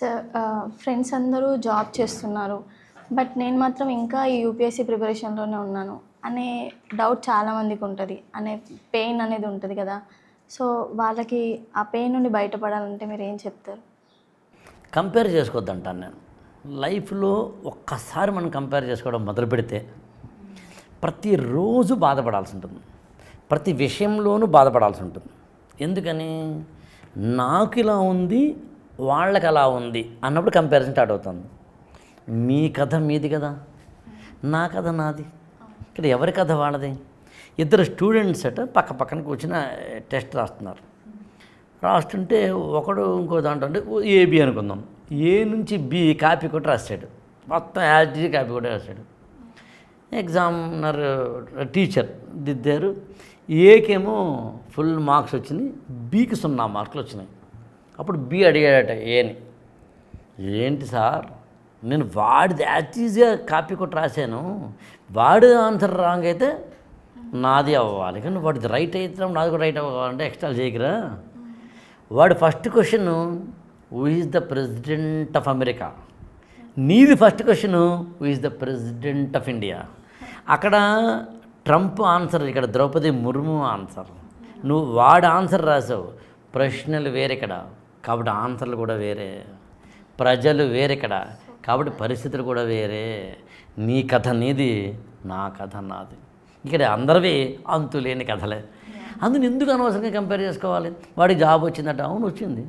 Sir friends అందరూ job చేస్తున్నారు. But నేను మాత్రం ఇంకా ఈ యూపీఎస్సీ ప్రిపరేషన్‌లోనే ఉన్నాను అనే డౌట్ చాలామందికి ఉంటది. అనే పెయిన్ అనేది ఉంటది కదా! సో, వాళ్ళకి ఆ పెయిన్ నుండి బయటపడాలంటే మీరేం చెప్తారు? కంపేర్ చేసుకోవద్దంటాను నేను. లైఫ్‌లో ఒక్కసారి మనం కంపేర్ చేసుకోవడం మొదలుపెడితే ప్రతిరోజు బాధపడాల్సి ఉంటుంది. ప్రతి విషయంలోనూ బాధపడాల్సి ఉంటుంది. ఎందుకని? నాకు ఇలా ఉంది, వాళ్ళకి అలా ఉంది అన్నప్పుడు కంపారిజన్ స్టార్ట్ అవుతుంది. మీ కథ మీది కదా, నా కథ నాది. ఇక్కడ ఎవరి కథ వాళ్ళది? ఇద్దరు స్టూడెంట్స్ పక్క పక్కన కూర్చుని టెస్ట్ రాస్తున్నారు. రాస్తుంటే ఒకడు ఇంకో దాంట్లో అంటే ఏబి అనుకుందాం. ఏ నుంచి బి కాపీ కొట్టి రాశాడు. మొత్తం యాజ్ కాపీ కొట్టి రాశాడు. ఎగ్జామినర్ టీచర్ దిద్దారు. ఏకేమో ఫుల్ మార్క్స్ వచ్చినాయి, బికి 0 మార్కులు వచ్చినాయి. అప్పుడు బి అడిగాడట ఏని, ఏంటి సార్ నేను వాడిది యాజ్ ఈజీగా కాపీ కొట్టి రాశాను, వాడి ఆన్సర్ రాంగ్ అయితే నాది అవ్వాలి, కానీ వాడిది రైట్ అయితే నాది కూడా రైట్ అవ్వాలంటే ఎక్స్ట్రా చేయకురా. వాడు first question who is the president of America, నీది first question who is the president of India. అక్కడ ట్రంప్ ఆన్సర్, ఇక్కడ ద్రౌపది ముర్ము ఆన్సర్. నువ్వు వాడు ఆన్సర్ రాసావు, ప్రశ్నలు వేరెక్కడ కాబట్టి ఆన్సర్లు కూడా వేరే, ప్రజలు వేరెక్కడ కాబట్టి పరిస్థితులు కూడా వేరే. నీ కథ నీది, నా కథ నాది. ఇక్కడ అందరివి అంతులేని కథలే. అందుని ఎందుకు అనవసరంగా కంపేర్ చేసుకోవాలి? వాడికి జాబ్ వచ్చిందట, అవును వచ్చింది.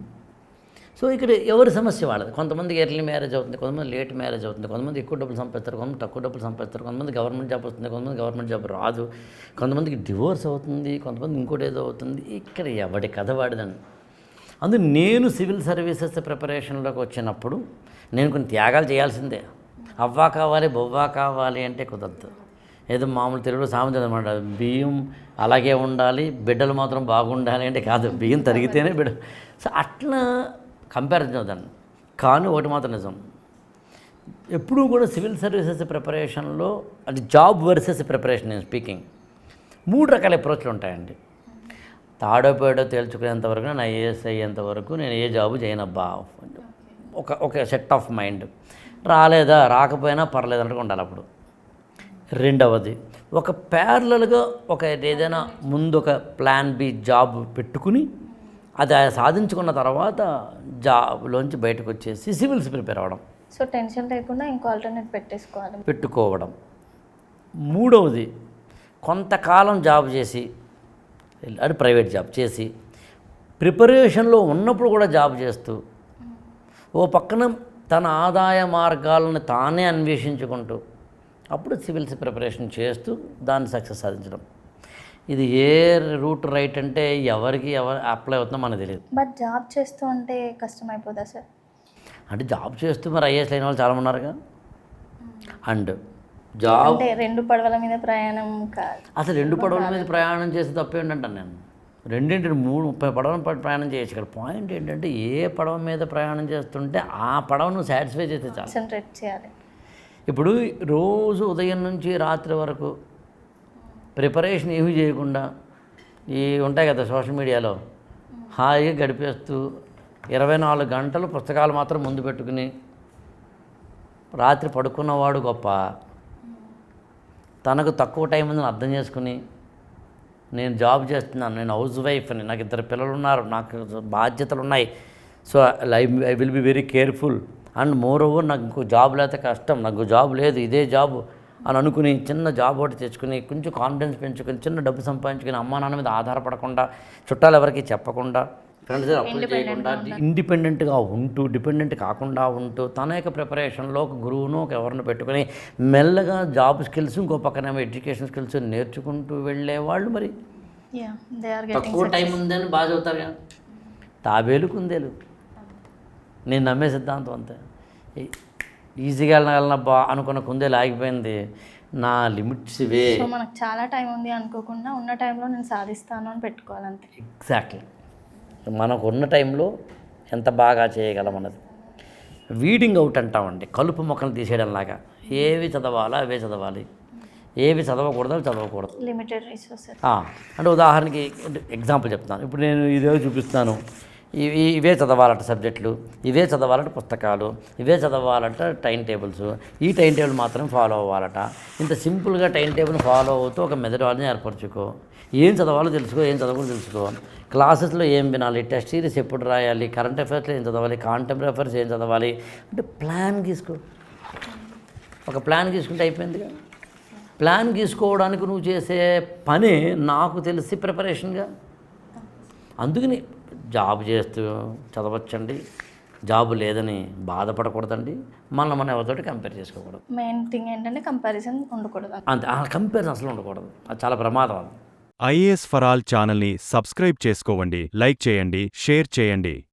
సో ఇక్కడ ఎవరి సమస్య వాళ్ళది. కొంతమందికి ఎర్లీ మ్యారేజ్ అవుతుంది, కొంతమంది లేట్ మ్యారేజ్ అవుతుంది, కొంతమంది ఎక్కువ డబ్బులు సంపాదిస్తారు, కొంతమంది తక్కువ డబ్బులు సంపాదిస్తారు, కొంతమంది గవర్నమెంట్ జాబ్ వస్తుంది, కొంతమంది గవర్నమెంట్ జాబ్ రాదు, కొంతమందికి డివోర్స్ అవుతుంది, కొంతమంది ఇంకోటి ఏదో అవుతుంది. ఇక్కడ ఎవడి కథ వాడిదండి. అందుకు నేను సివిల్ సర్వీసెస్ ప్రిపరేషన్లోకి వచ్చినప్పుడు నేను కొన్ని త్యాగాలు చేయాల్సిందే. అవ్వా కావాలి బొవ్వా కావాలి అంటే కుదరదు. ఏదో మామూలు తెలుగులో సామెత అనమాట, బియ్యం అలాగే ఉండాలి, బిడ్డలు మాత్రం బాగుండాలి అంటే కాదు, బియ్యం తరిగితేనే బిడ్డ. సో అట్లా కంపారిజన్ అవుతాను. కానీ ఒకటి మాత్రం నిజం, ఎప్పుడూ కూడా సివిల్ సర్వీసెస్ ప్రిపరేషన్లో అది జాబ్ వర్సెస్ ప్రిపరేషన్ నేను స్పీకింగ్ 3 రకాల అప్రోచ్లు ఉంటాయండి. తాడో పేడో తేల్చుకునేంత వరకు నేను ఐఏఎస్ అయ్యేంత వరకు నేను ఏ జాబు చేయనబ్బా, ఒక సెట్ ఆఫ్ మైండ్. రాలేదా రాకపోయినా పర్లేదు అన్నట్టు ఉండాలి. అప్పుడు రెండవది, ఒక ప్యారలల్గా ఒక ఏదైనా ముందు ఒక ప్లాన్ బి జాబ్ పెట్టుకుని అది సాధించుకున్న తర్వాత జాబ్లోంచి బయటకు వచ్చేసి సివిల్స్ ప్రిపేర్ అవ్వడం. సో టెన్షన్ లేకుండా ఇంకో ఆల్టర్నేట్ పెట్టుకోవడం. మూడవది, కొంతకాలం జాబ్ చేసి అది ప్రైవేట్ జాబ్ చేసి ప్రిపరేషన్లో ఉన్నప్పుడు కూడా జాబ్ చేస్తూ ఓ పక్కన తన ఆదాయ మార్గాలను తానే అన్వేషించుకుంటూ అప్పుడు సివిల్స్ ప్రిపరేషన్ చేస్తూ దాన్ని సక్సెస్ సాధించడం. ఇది ఏ రూట్ రైట్ అంటే ఎవరికి అప్లై అవుతుందో మనకు తెలియదు. బట్ జాబ్ చేస్తూ అంటే కష్టం అయిపోదా సార్? అంటే జాబ్ చేస్తూ మరి ఐఏఎస్ అయిన వాళ్ళు చాలా ఉన్నారుగా. అండ్ జాబ్ అంటే 2 పడవల మీద ప్రయాణం కాదు. అసలు 2 పడవల మీద ప్రయాణం చేస్తే తప్పేంటంటాను నేను. 2-3-30 పడవల ప్రయాణం చేయొచ్చు. ఇక్కడ పాయింట్ ఏంటంటే ఏ పడవ మీద ప్రయాణం చేస్తుంటే ఆ పడవను సాటిస్ఫై చేస్తే చాలు. కాన్సంట్రేట్ చేయాలి. ఇప్పుడు రోజు ఉదయం నుంచి రాత్రి వరకు ప్రిపరేషన్ ఏమీ చేయకుండా ఈ ఉంటాయి కదా సోషల్ మీడియాలో హాయిగా గడిపేస్తూ 24 గంటలు పుస్తకాలు మాత్రం ముందు పెట్టుకుని రాత్రి పడుకున్నవాడు గొప్ప, తనకు తక్కువ టైం ఉందని అర్థం చేసుకుని నేను జాబ్ చేస్తున్నాను, నేను హౌస్ వైఫ్ని, నాకు 2 పిల్లలు ఉన్నారు, నాకు బాధ్యతలు ఉన్నాయి, so I will be very careful and more over నాకు ఇంకో జాబ్ లేకపోతే కష్టం, నాకు జాబ్ లేదు ఇదే జాబ్ అని అనుకుని చిన్న జాబ్ ఒకటి తెచ్చుకుని కొంచెం కాన్ఫిడెన్స్ పెంచుకొని చిన్న డబ్బు సంపాదించుకుని అమ్మా నాన్న మీద ఆధారపడకుండా, చుట్టాలు ఎవరికి చెప్పకుండా, ఫ్రెండ్స్ దగ్గర అప్పులు చేయకుండా, ఇండిపెండెంట్గా ఉంటూ డిపెండెంట్ కాకుండా ఉంటూ తన యొక్క ప్రిపరేషన్లో ఒక గురువును ఒక ఎవరిని పెట్టుకుని మెల్లగా జాబ్ స్కిల్స్ ఇంకో పక్కనేమో ఎడ్యుకేషన్ స్కిల్స్ నేర్చుకుంటూ వెళ్ళేవాళ్ళు మరి తక్కువ టైం ఉందని బాగా చదువుతారు కదా. తాబేలు కుందేలు నేను నమ్మే సిద్ధాంతం అంతే. ఈజీగా వెళ్ళగలనబ్బా అనుకున్న కుందేలు ఆగిపోయింది, నా లిమిట్స్ ఇవే. సో మనకు చాలా టైం ఉంది అనుకోకుండా ఉన్న టైంలో నేను సాధిస్తాను అని పెట్టుకోవాలంతే. ఎగ్జాక్ట్లీ, మనకు ఉన్న టైంలో ఎంత బాగా చేయగలం అన్నది. వీడింగ్ అవుట్ అంటామండి, కలుపు మొక్కలు తీసేయడంలాగా. ఏవి చదవాలా అవే చదవాలి, ఏవి చదవకూడదు అవి చదవకూడదు. లిమిటెడ్ రిసోర్సెస్ అంటే ఉదాహరణకి ఎగ్జాంపుల్ చెప్తాను. ఇప్పుడు నేను ఇదే చూపిస్తాను, ఇవే చదవాలట సబ్జెక్టులు, ఇవే చదవాలట పుస్తకాలు, ఇవే చదవాలట టైం టేబుల్స్, ఈ టైం టేబుల్ మాత్రం ఫాలో అవ్వాలట. ఇంత సింపుల్గా టైం టేబుల్ ఫాలో అవుతూ ఒక మెథడాలజీని ఏర్పరచుకో. ఏం చదవాలో తెలుసుకో, ఏం చదవాలో తెలుసుకో. క్లాసెస్లో ఏం వినాలి, టెస్ట్ సిరీస్ ఎప్పుడు రాయాలి, కరెంట్ అఫైర్స్లో ఏం చదవాలి, కాంటెంపరీ అఫైర్స్ ఏం చదవాలి అంటే ప్లాన్ గీసుకో. ఒక ప్లాన్ గీసుకుంటే అయిపోయిందిగా. ప్లాన్ గీసుకోవడానికి నువ్వు చేసే పని నాకు తెలిసి ప్రిపరేషన్గా. అందుకని జాబ్ చేస్తూ చదవచ్చండి, జాబ్ లేదని బాధపడకూడదండి, మనం ఎవరితోటి కంపేర్ చేసుకోకూడదు. మెయిన్ థింగ్ ఏంటంటే కంపారిజన్ ఉండకూడదు. అంతే, ఆ కంపేరిజన్ అసలు ఉండకూడదు, అది చాలా ప్రమాదం. అది ఐఏఎస్ ఫర్ ఆల్ ఛానల్ని సబ్స్క్రైబ్ చేసుకోండి, లైక్ చేయండి, షేర్ చేయండి.